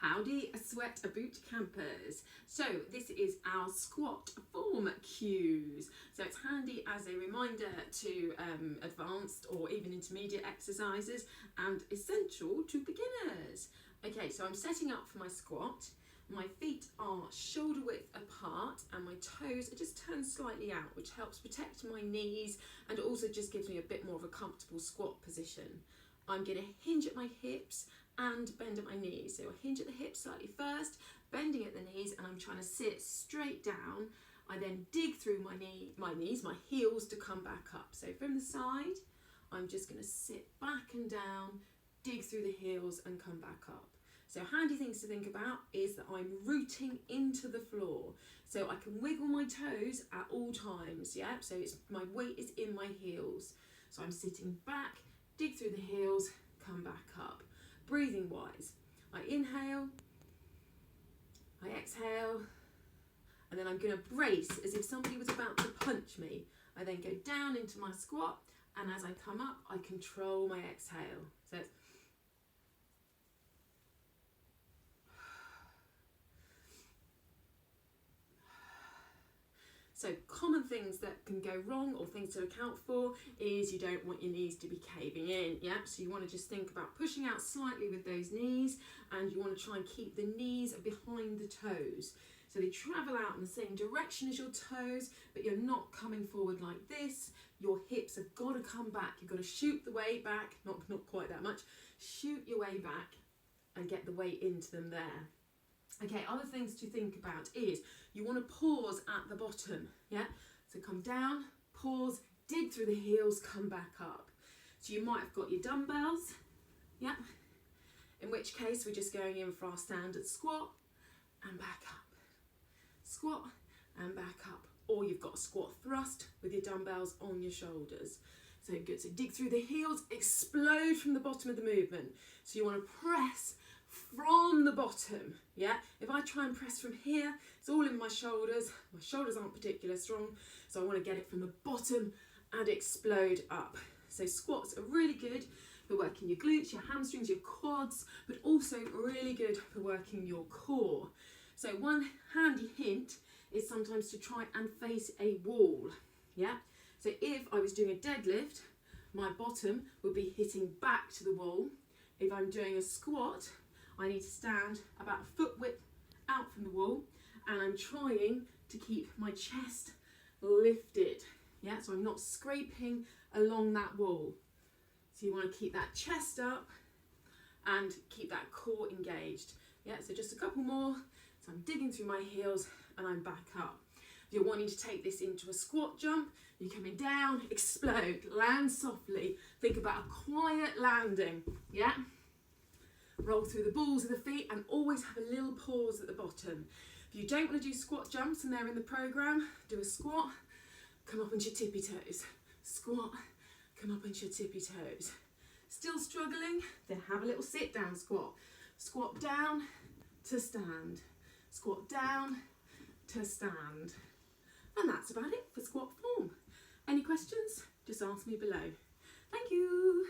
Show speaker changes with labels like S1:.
S1: Howdy, sweat boot campers. So this is our squat form cues. So it's handy as a reminder to advanced or even intermediate exercises and essential to beginners. Okay, so I'm setting up for my squat. My feet are shoulder width apart and my toes are just turned slightly out, which helps protect my knees and also just gives me a bit more of a comfortable squat position. I'm going to hinge at my hips and bend at my knees. So I hinge at the hips slightly first, bending at the knees, and I'm trying to sit straight down. I then dig through my heels to come back up. So from the side, I'm just going to sit back and down, dig through the heels and come back up. So handy things to think about is that I'm rooting into the floor. So I can wiggle my toes at all times, yeah? So my weight is in my heels. So I'm sitting back, dig through the heels, come back up. Breathing wise, I inhale, I exhale, and then I'm going to brace as if somebody was about to punch me. I then go down into my squat, and as I come up, I control my exhale. So it's So common things that can go wrong or things to account for is you don't want your knees to be caving in, yeah? So you want to just think about pushing out slightly with those knees, and you want to try and keep the knees behind the toes. So they travel out in the same direction as your toes, but you're not coming forward like this. Your hips have got to come back. You've got to shoot the weight back, not quite that much. Shoot your way back and get the weight into them there. Okay, other things to think about is you want to pause at the bottom, yeah? So come down, pause, dig through the heels, come back up. So you might have got your dumbbells, yeah? In which case we're just going in for our standard squat and back up. Squat and back up. Or you've got a squat thrust with your dumbbells on your shoulders. So good, so dig through the heels, explode from the bottom of the movement. So you want to press from the bottom, yeah? If I try and press from here, it's all in my shoulders. My shoulders aren't particularly strong, so I want to get it from the bottom and explode up. So squats are really good for working your glutes, your hamstrings, your quads, but also really good for working your core. So one handy hint is sometimes to try and face a wall, yeah? So if I was doing a deadlift, my bottom would be hitting back to the wall. If I'm doing a squat, I need to stand about a foot width out from the wall, and I'm trying to keep my chest lifted, yeah? So I'm not scraping along that wall. So you want to keep that chest up and keep that core engaged, yeah? So just a couple more. So I'm digging through my heels and I'm back up. If you're wanting to take this into a squat jump, you're coming down, explode, land softly. Think about a quiet landing, yeah? Roll through the balls of the feet and always have a little pause at the bottom. If you don't want to do squat jumps and they're in the program, do a squat, come up onto your tippy toes. Squat, come up onto your tippy toes. Still struggling? Then have a little sit down squat. Squat down to stand. Squat down to stand. And that's about it for squat form. Any questions? Just ask me below. Thank you.